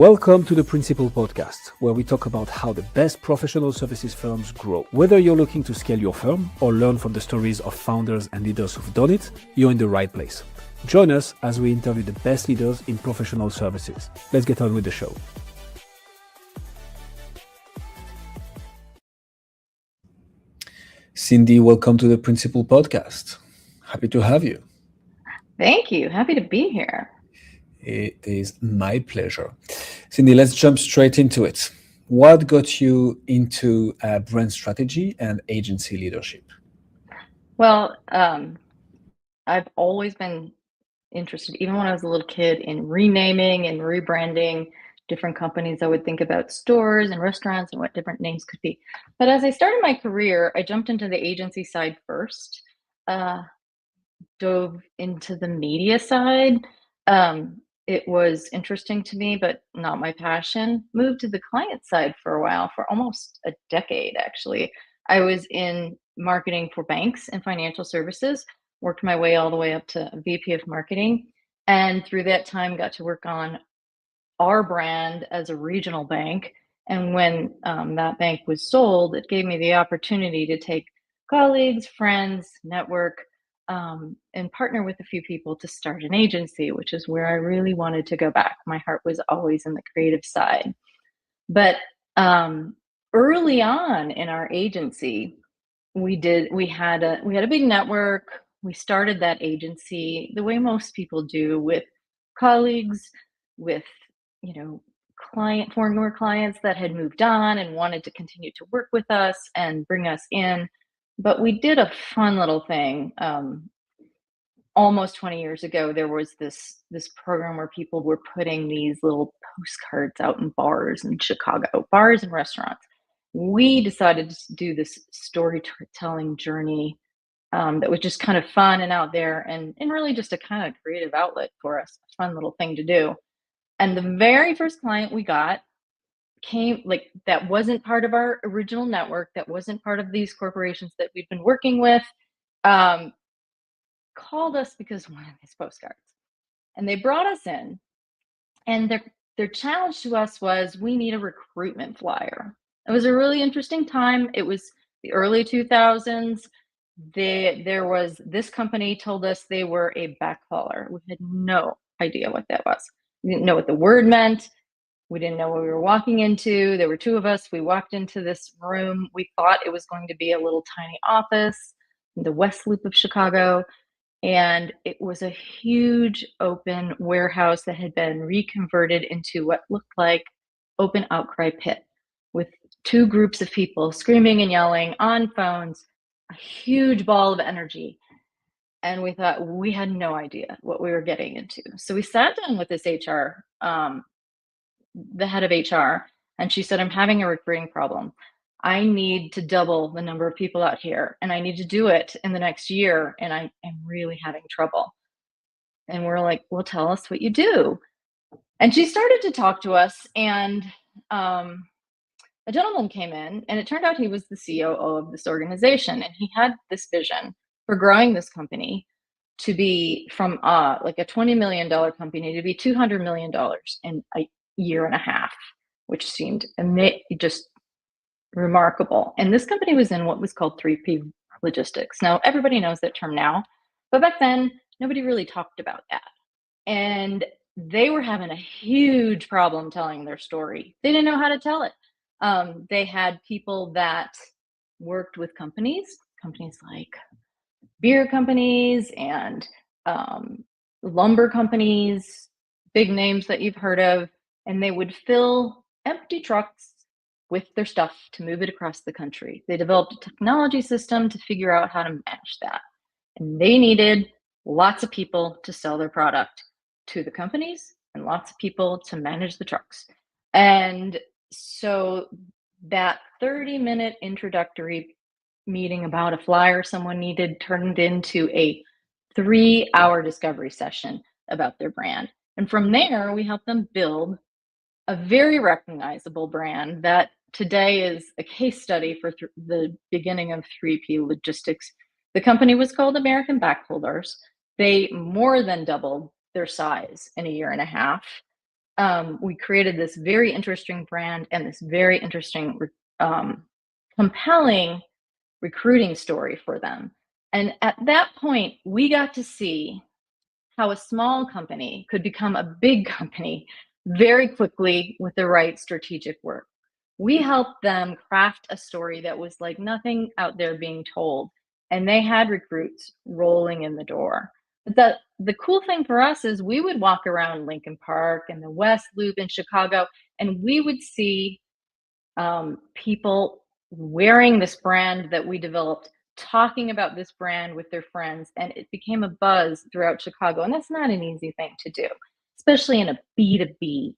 Welcome to the Principal Podcast, where we talk about how the best professional services firms grow. Whether you're looking to scale your firm or learn from the stories of founders and leaders who've done it, you're in the right place. Join us as we interview the best leaders in professional services. Let's get on with the show. Cindy, welcome to the Principal Podcast. Happy to have you. Thank you. Happy to be here. It is my pleasure. Cindy, let's jump straight into it. What got you into brand strategy and agency leadership? Well, I've always been interested, even when I was a little kid, in renaming and rebranding different companies. I would think about stores and restaurants and what different names could be. But as I started my career, I jumped into the agency side first, dove into the media side. It was interesting to me, but not my passion. Moved to the client side for a while, for almost a decade, actually. I was in marketing for banks and financial services, worked my way all the way up to VP of marketing. And through that time, got to work on our brand as a regional bank. And when that bank was sold, it gave me the opportunity to take colleagues, friends, network, and partner with a few people to start an agency, which is where I really wanted to go back. My heart was always in the creative side. But early on in our agency, we had a big network. We started that agency the way most people do, with colleagues, with former clients that had moved on and wanted to continue to work with us and bring us in. But we did a fun little thing. Almost 20 years ago, there was this program where people were putting these little postcards out in bars in Chicago, bars and restaurants. We decided to do this storytelling journey that was just kind of fun and out there, and really just a kind of creative outlet for us, a fun little thing to do. And the very first client we got that wasn't part of our original network, that wasn't part of these corporations that we've been working with, called us because of one of these postcards. And they brought us in, and their challenge to us was, we need a recruitment flyer. It was a really interesting time. It was the early 2000s. This company told us they were a backhauler. We had no idea what that was. We didn't know what the word meant. We didn't know what we were walking into. There were two of us. We walked into this room. We thought it was going to be a little tiny office in the West Loop of Chicago. And it was a huge open warehouse that had been reconverted into what looked like open outcry pit, with two groups of people screaming and yelling on phones, a huge ball of energy. And we thought, we had no idea what we were getting into. So we sat down with this the head of HR, and she said, I'm having a recruiting problem. I need to double the number of people out here, and I need to do it in the next year, and I am really having trouble. And we're like, well, tell us what you do. And she started to talk to us, and a gentleman came in, and it turned out he was the COO of this organization, and he had this vision for growing this company to be from like a $20 million company to be $200 million in a year and a half, which seemed just remarkable. And this company was in what was called 3P logistics. Now, everybody knows that term now, but back then, nobody really talked about that. And they were having a huge problem telling their story. They didn't know how to tell it. They had people that worked with companies like beer companies and lumber companies, big names that you've heard of, and they would fill empty trucks with their stuff to move it across the country. They developed a technology system to figure out how to manage that. And they needed lots of people to sell their product to the companies and lots of people to manage the trucks. And so that 30-minute introductory meeting about a flyer someone needed turned into a 3-hour discovery session about their brand. And from there, we helped them build a very recognizable brand that today is a case study for the beginning of 3P logistics. The company was called American Backholders. They more than doubled their size in a year and a half. we created this very interesting brand and this very interesting, compelling recruiting story for them. And at that point, we got to see how a small company could become a big company very quickly with the right strategic work. We helped them craft a story that was like nothing out there being told, and they had recruits rolling in the door. But the cool thing for us is we would walk around Lincoln Park and the West Loop in Chicago, and we would see people wearing this brand that we developed, talking about this brand with their friends, and it became a buzz throughout Chicago. And that's not an easy thing to do, especially in a B2B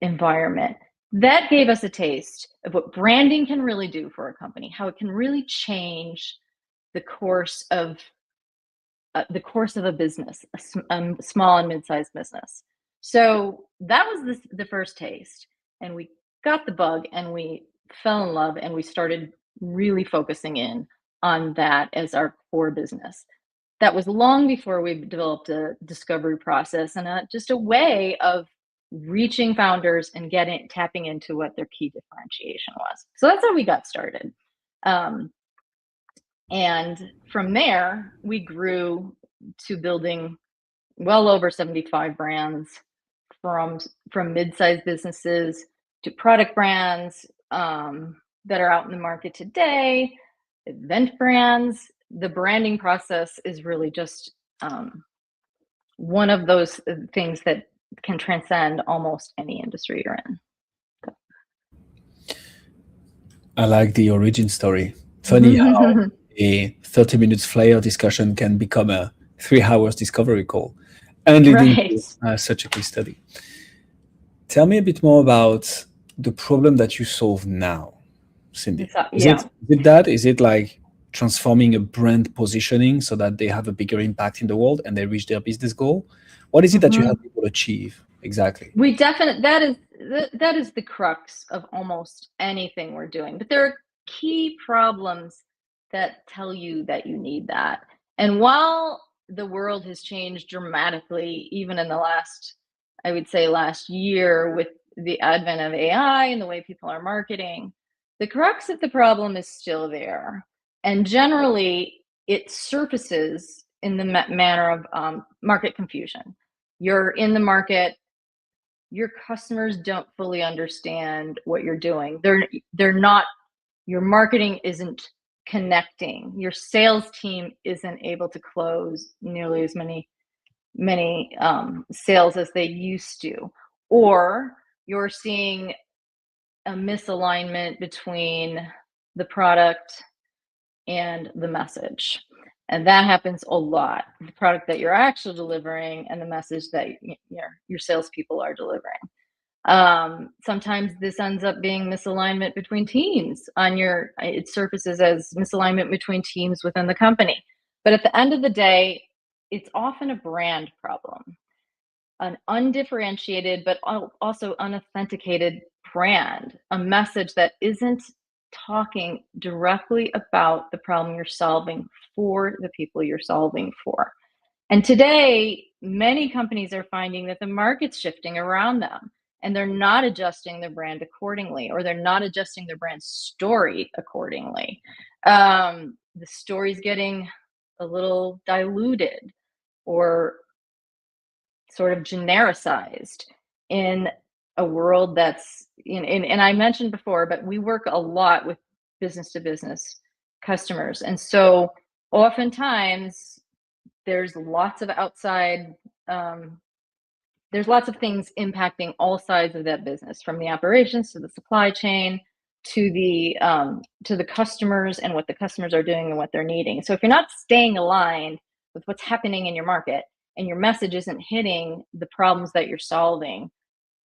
environment. That gave us a taste of what branding can really do for a company, how it can really change the course of a business, a small and mid-sized business. So that was the first taste, and we got the bug, and we fell in love, and we started really focusing in on that as our core business. That was long before we developed a discovery process and just a way of reaching founders and tapping into what their key differentiation was. So that's how we got started. And from there, we grew to building well over 75 brands, from mid-sized businesses to product brands that are out in the market today, event brands. The branding process is really just one of those things that can transcend almost any industry you're in. I like the origin story. Funny how a 30 minutes flyer discussion can become a 3 hours discovery call and leading to such a case study. Tell me a bit more about the problem that you solve now, Cindy. Is it like transforming a brand positioning so that they have a bigger impact in the world and they reach their business goal? What is it that you help people achieve exactly? We definitely, that is the crux of almost anything we're doing. But there are key problems that tell you that you need that. And while the world has changed dramatically, even in the last year, with the advent of AI and the way people are marketing, the crux of the problem is still there. And generally, it surfaces in the manner of market confusion. You're in the market, your customers don't fully understand what you're doing. They're not, your marketing isn't connecting. Your sales team isn't able to close nearly as many sales as they used to, or you're seeing a misalignment between the product and the message. And that happens a lot. The product that you're actually delivering and the message that your salespeople are delivering. Sometimes this ends up being misalignment between teams. It surfaces as misalignment between teams within the company. But at the end of the day, it's often a brand problem, an undifferentiated but also unauthenticated brand, a message that isn't talking directly about the problem you're solving for the people you're solving for. And today, many companies are finding that the market's shifting around them, and they're not adjusting their brand accordingly, or they're not adjusting their brand story accordingly. The story's getting a little diluted or sort of genericized in a world that's and I mentioned before, but we work a lot with business to business customers. And so oftentimes there's lots of outside, there's lots of things impacting all sides of that business, from the operations to the supply chain to the customers and what the customers are doing and what they're needing. So if you're not staying aligned with what's happening in your market and your message isn't hitting the problems that you're solving,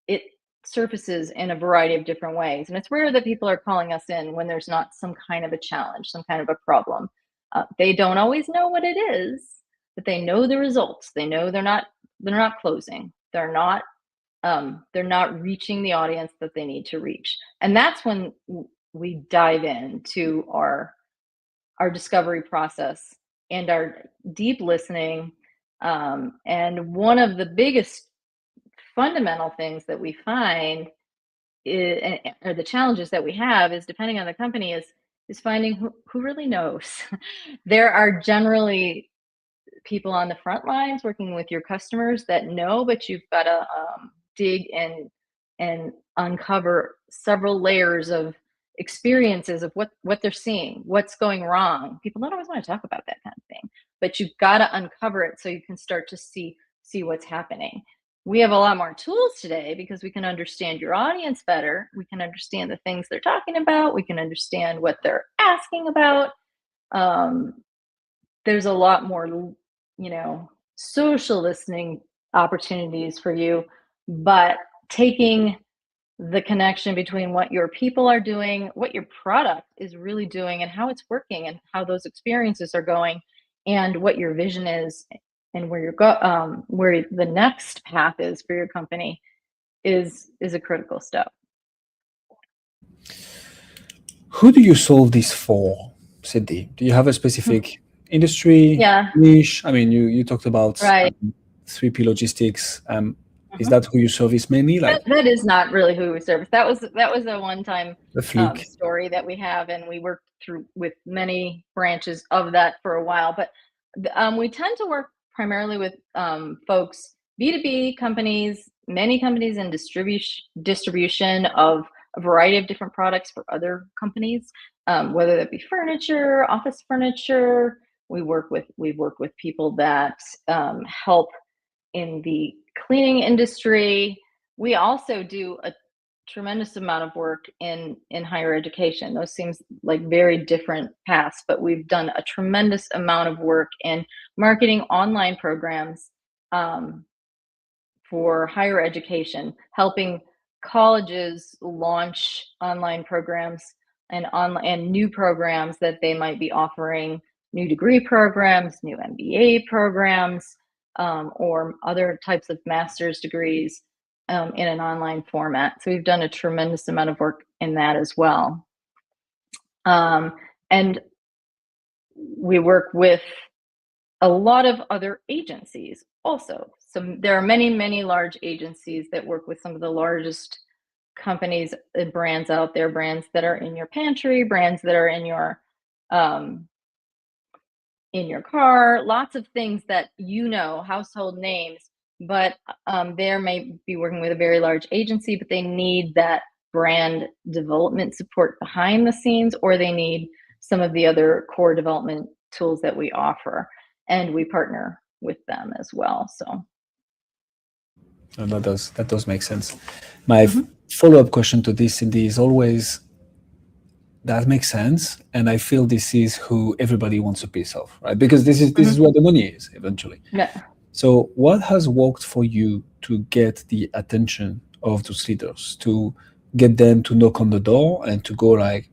it surfaces in a variety of different ways. And it's rare that people are calling us in when there's not some kind of a challenge, some kind of a problem. They don't always know what it is, but they know the results. They know they're not closing. They're not reaching the audience that they need to reach. And that's when we dive into our discovery process and our deep listening. And one of the biggest fundamental things that we find or the challenges that we have is, depending on the company, is finding who really knows. There are generally people on the front lines working with your customers that know, but you've got to dig and uncover several layers of experiences of what they're seeing, what's going wrong. People don't always want to talk about that kind of thing, but you've got to uncover it so you can start to see what's happening. We have a lot more tools today because we can understand your audience better. We can understand the things they're talking about. We can understand what they're asking about. There's a lot more, social listening opportunities for you, but taking the connection between what your people are doing, what your product is really doing, and how it's working, and how those experiences are going, and what your vision is, and where where the next path is for your company is a critical step. Who do you solve this for, Cindy? Do you have a specific industry, Yeah, niche? I mean, you talked about right. 3P logistics. Is that who you service mainly? Like That is not really who we service. That was a one-time a fluke? story that we have, and we worked through with many branches of that for a while. But we tend to work primarily with folks, B2B companies, many companies in distribution of a variety of different products for other companies, whether that be furniture, office furniture. We've worked with people that help in the cleaning industry. We also do a tremendous amount of work in higher education. Those seems like very different paths, but we've done a tremendous amount of work in marketing online programs for higher education, helping colleges launch online programs and new programs that they might be offering, new degree programs, new MBA programs, or other types of master's degrees in an online format. So we've done a tremendous amount of work in that as well. And we work with a lot of other agencies also. So there are many, many large agencies that work with some of the largest companies and brands out there, brands that are in your pantry, brands that are in your car, lots of things that household names, but they may be working with a very large agency, but they need that brand development support behind the scenes, or they need some of the other core development tools that we offer, and we partner with them as well. So And that does make sense. My follow-up question to this, Cindy, is always that makes sense, and I feel this is who everybody wants a piece of, right? Because this is where the money is eventually. yeah. So, what has worked for you to get the attention of those leaders, to get them to knock on the door and to go like,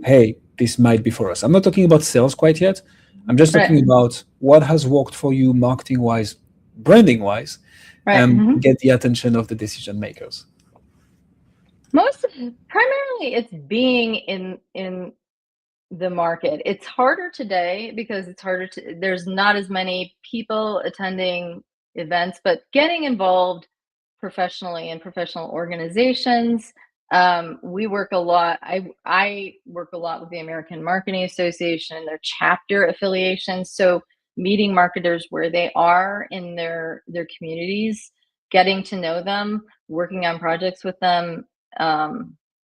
"Hey, this might be for us." I'm not talking about sales quite yet. I'm just talking Right. about what has worked for you, marketing-wise, branding-wise, Right. to get the attention of the decision makers. Primarily it's being in the market. It's harder today because there's not as many people attending events, but getting involved professionally in professional organizations. We work a lot. I work a lot with the American Marketing Association, their chapter affiliations. So meeting marketers where they are in their communities, getting to know them, working on projects with them,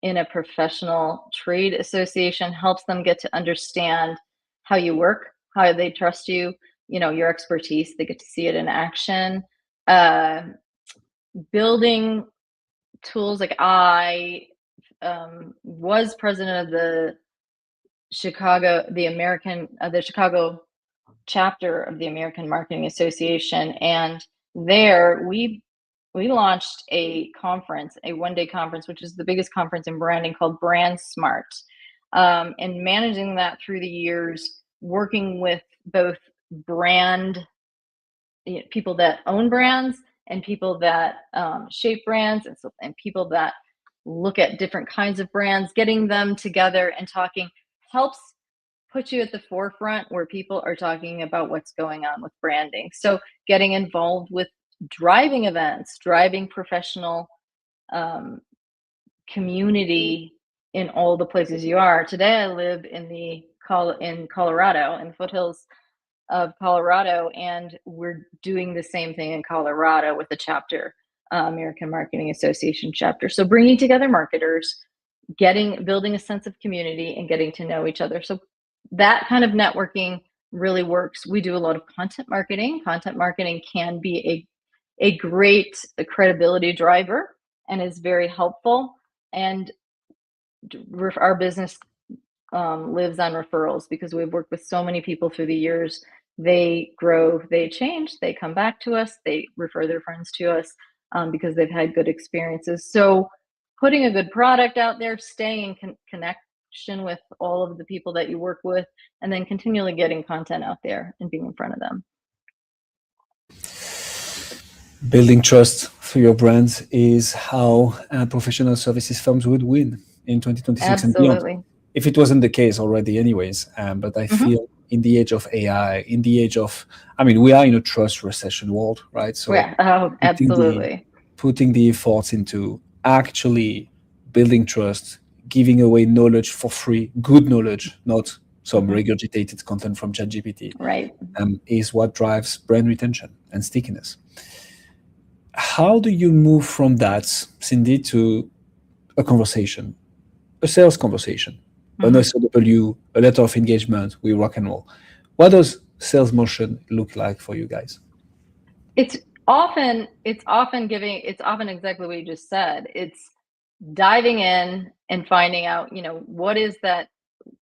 in a professional trade association helps them get to understand how you work, how they trust you, your expertise. They get to see it in action. Building tools, like I was president of the Chicago chapter of the American Marketing Association, and there we launched a conference, a one-day conference, which is the biggest conference in branding, called Brand Smart. And managing that through the years, working with both people that own brands and people that shape brands, and people that look at different kinds of brands, getting them together and talking helps put you at the forefront where people are talking about what's going on with branding. So getting involved with driving events, driving professional community in all the places you are. Today, I live in Colorado, in the foothills of Colorado, and we're doing the same thing in Colorado with the chapter, American Marketing Association chapter. So bringing together marketers, building a sense of community, and getting to know each other. So that kind of networking really works. We do a lot of content marketing. Content marketing can be a great credibility driver and is very helpful. And our business lives on referrals because we've worked with so many people through the years. They grow, they change, they come back to us, they refer their friends to us because they've had good experiences. So putting a good product out there, staying in connection with all of the people that you work with, and then continually getting content out there and being in front of them. Building trust for your brand is how professional services firms would win in 2026 Absolutely. and beyond. If it wasn't the case already anyways, but I feel in the age of AI, in the age of, we are in a trust recession world, right? So absolutely. Putting the efforts into actually building trust, giving away knowledge for free, good knowledge, not some regurgitated content from ChatGPT, right, is what drives brand retention and stickiness. How do you move from that, Cindy, to a conversation, a sales conversation, an SOW, a letter of engagement, we rock and roll? What does sales motion look like for you guys? It's often exactly what you just said. It's diving in and finding out,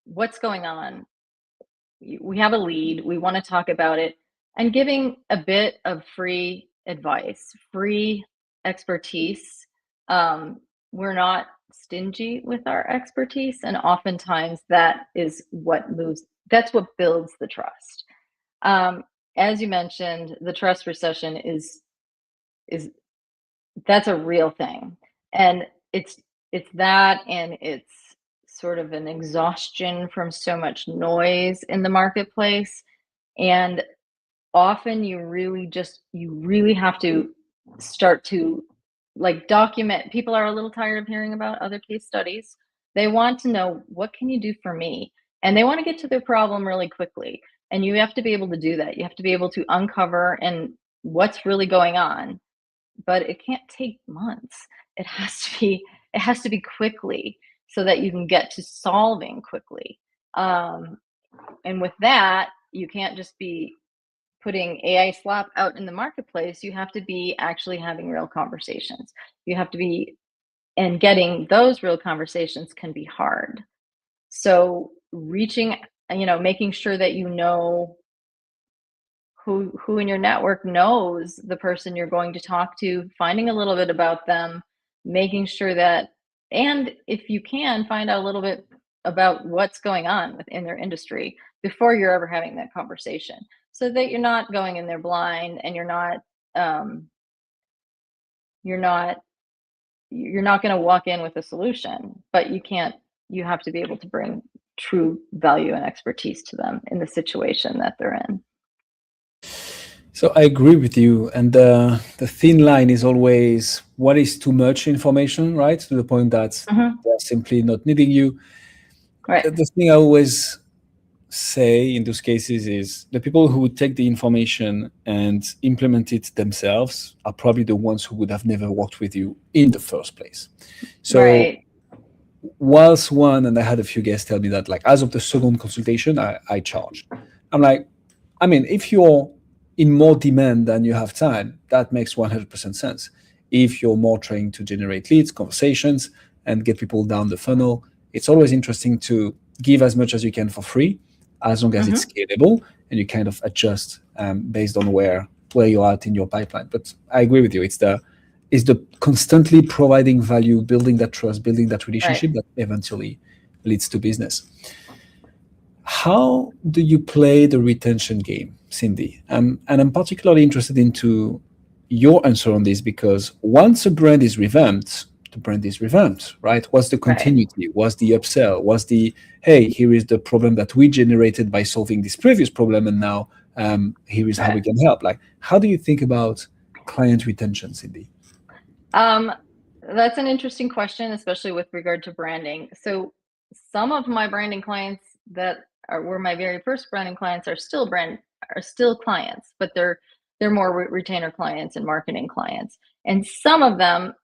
what's going on. We have a lead, we want to talk about it, and giving a bit of free advice, free expertise. We're not stingy with our expertise, and oftentimes that's what builds the trust. As you mentioned, the trust recession is that's a real thing, and it's that, and it's sort of an exhaustion from so much noise in the marketplace. And often you really have to start to document. People are a little tired of hearing about other case studies. They want to know, what can you do for me? And they want to get to their problem really quickly. And you have to be able to do that. You have to be able to uncover what's really going on, but it can't take months. It has to be quickly, so that you can get to solving quickly. And with that, you can't just be putting AI slop out in the marketplace. You have to be actually having real conversations. And getting those real conversations can be hard. So making sure that who in your network knows the person you're going to talk to, finding a little bit about them, making sure that, and if you can, find out a little bit about what's going on within their industry before you're ever having that conversation, so that you're not going in there blind, and you're not going to walk in with a solution, but you have to be able to bring true value and expertise to them in the situation that they're in. So I agree with you, and the thin line is always what is too much information, right? To the point that they're simply not needing you. Right. The thing I always say in those cases is the people who would take the information and implement it themselves are probably the ones who would have never worked with you in the first place. So whilst and I had a few guests tell me that, as of the second consultation, I charge. I'm like, if you're in more demand than you have time, that makes 100% sense. If you're more trying to generate leads, conversations, and get people down the funnel, it's always interesting to give as much as you can for free, as long as it's scalable, and you kind of adjust based on where you're at in your pipeline. But I agree with you. It's the constantly providing value, building that trust, building that relationship that eventually leads to business. How do you play the retention game, Cindy? And I'm particularly interested into your answer on this, because once a brand is revamped, the brand is revamped, right? What's the continuity? What's the upsell? What's the, hey, here is the problem that we generated by solving this previous problem, and now here is how we can help. How do you think about client retention, Cindy? That's an interesting question, especially with regard to branding. So some of my branding clients were my very first branding clients are still clients, but they're more retainer clients and marketing clients. And some of them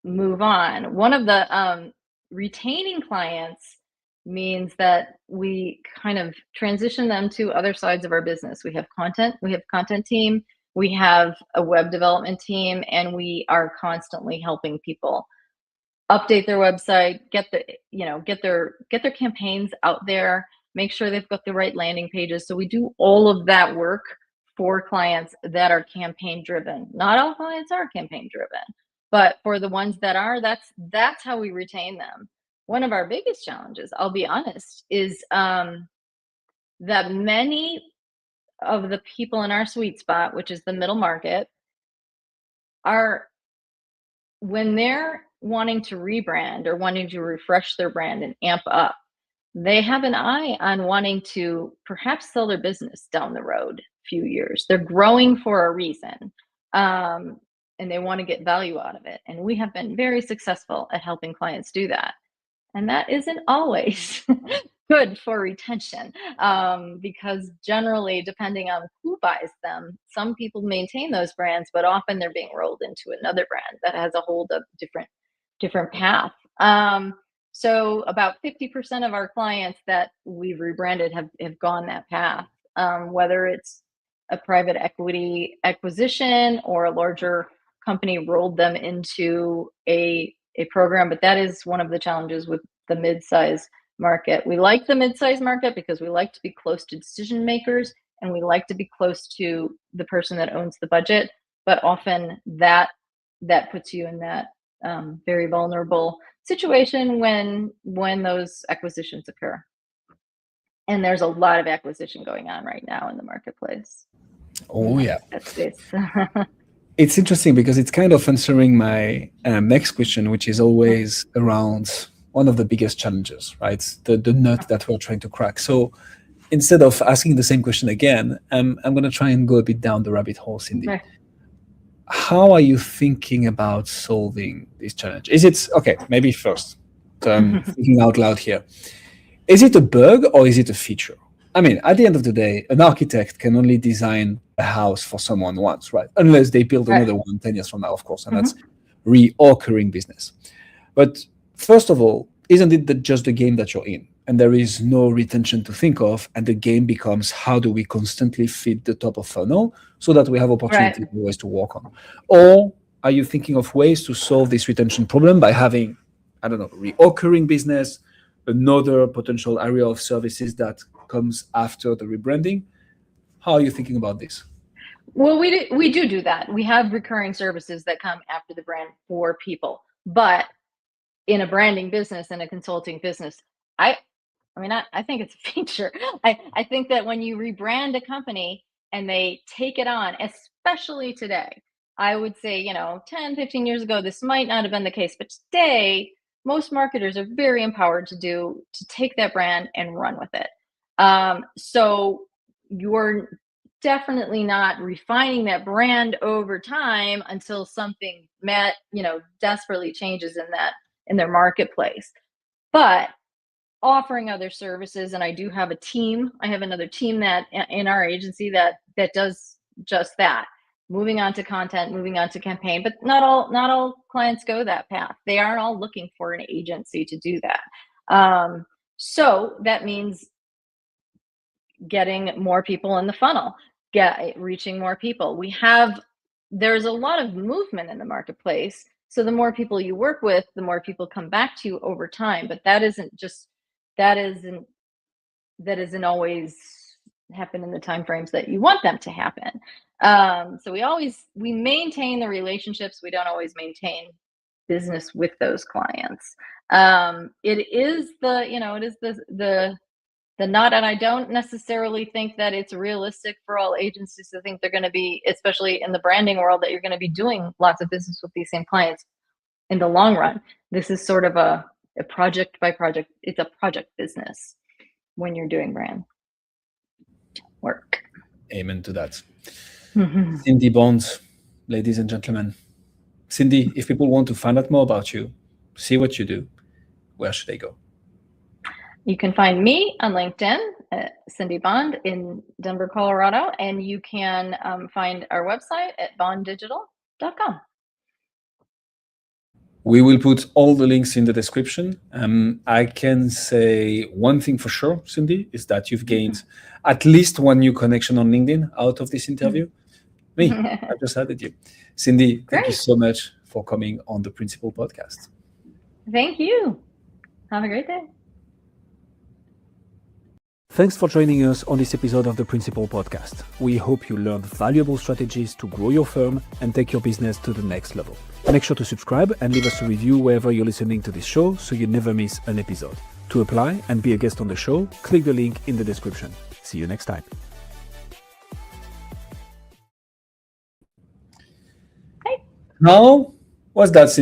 move on. One of the retaining clients means that we kind of transition them to other sides of our business. We have content team, we have a web development team, and we are constantly helping people update their website, get their campaigns out there, make sure they've got the right landing pages. So we do all of that work for clients that are campaign driven. Not all clients are campaign driven, but for the ones that are, that's how we retain them. One of our biggest challenges, I'll be honest, is that many of the people in our sweet spot, which is the middle market, are, when they're wanting to rebrand or wanting to refresh their brand and amp up, they have an eye on wanting to perhaps sell their business down the road few years. They're growing for a reason, and they want to get value out of it. And we have been very successful at helping clients do that. And that isn't always good for retention, because generally, depending on who buys them, some people maintain those brands, but often they're being rolled into another brand that has a whole different path. So about 50% of our clients that we've rebranded have gone that path, whether it's a private equity acquisition or a larger company rolled them into a program. But that is one of the challenges with the mid-size market. We like the mid-size market because we like to be close to decision makers and we like to be close to the person that owns the budget. But often that puts you in that very vulnerable situation when those acquisitions occur. And there's a lot of acquisition going on right now in the marketplace. Oh, yeah. That's it. It's interesting because it's kind of answering my next question, which is always around one of the biggest challenges, right? The nut that we're trying to crack. So instead of asking the same question again, I'm going to try and go a bit down the rabbit hole, Cindy. Right. How are you thinking about solving this challenge? Is it, okay, maybe first, thinking out loud here. Is it a bug or is it a feature? I mean, at the end of the day, an architect can only design a house for someone once, right? Unless they build another one 10 years from now, of course, and that's reoccurring business. But first of all, isn't it just the game that you're in? And there is no retention to think of, and the game becomes how do we constantly feed the top of funnel so that we have opportunities always to work on? Or are you thinking of ways to solve this retention problem by having, I don't know, reoccurring business, another potential area of services that comes after the rebranding? How are you thinking about this? Well, we do that. We have recurring services that come after the brand for people. But in a branding business and a consulting business, I think it's a feature. I think that when you rebrand a company and they take it on, especially today, I would say, 10, 15 years ago, this might not have been the case, but today, most marketers are very empowered to take that brand and run with it. So you're definitely not refining that brand over time until something desperately changes in their marketplace. But offering other services, and I do have a team. I have another team that in our agency that does just that. Moving on to content, moving on to campaign, but not all clients go that path. They aren't all looking for an agency to do that. So that means getting more people in the funnel, reaching more people. There's a lot of movement in the marketplace. So the more people you work with, the more people come back to you over time. But that isn't always happen in the timeframes that you want them to happen. So we maintain the relationships. We don't always maintain business with those clients. It is the nut, and I don't necessarily think that it's realistic for all agencies to think they're going to be, especially in the branding world, that you're going to be doing lots of business with these same clients in the long run. This is sort of a project by project. It's a project business when you're doing brand work. Amen to that. Cindy Bond, ladies and gentlemen. Cindy, if people want to find out more about you, see what you do, where should they go? You can find me on LinkedIn at Cindy Bond in Denver, Colorado, and you can find our website at bonddigital.com. We will put all the links in the description. I can say one thing for sure, Cindy, is that you've gained at least one new connection on LinkedIn out of this interview. Me, I just added you. Cindy, thank you so much for coming on the Principal Podcast. Thank you. Have a great day. Thanks for joining us on this episode of the Principal Podcast. We hope you learned valuable strategies to grow your firm and take your business to the next level. Make sure to subscribe and leave us a review wherever you're listening to this show so you never miss an episode. To apply and be a guest on the show, click the link in the description. See you next time. Hey. Now, what's that, Cindy?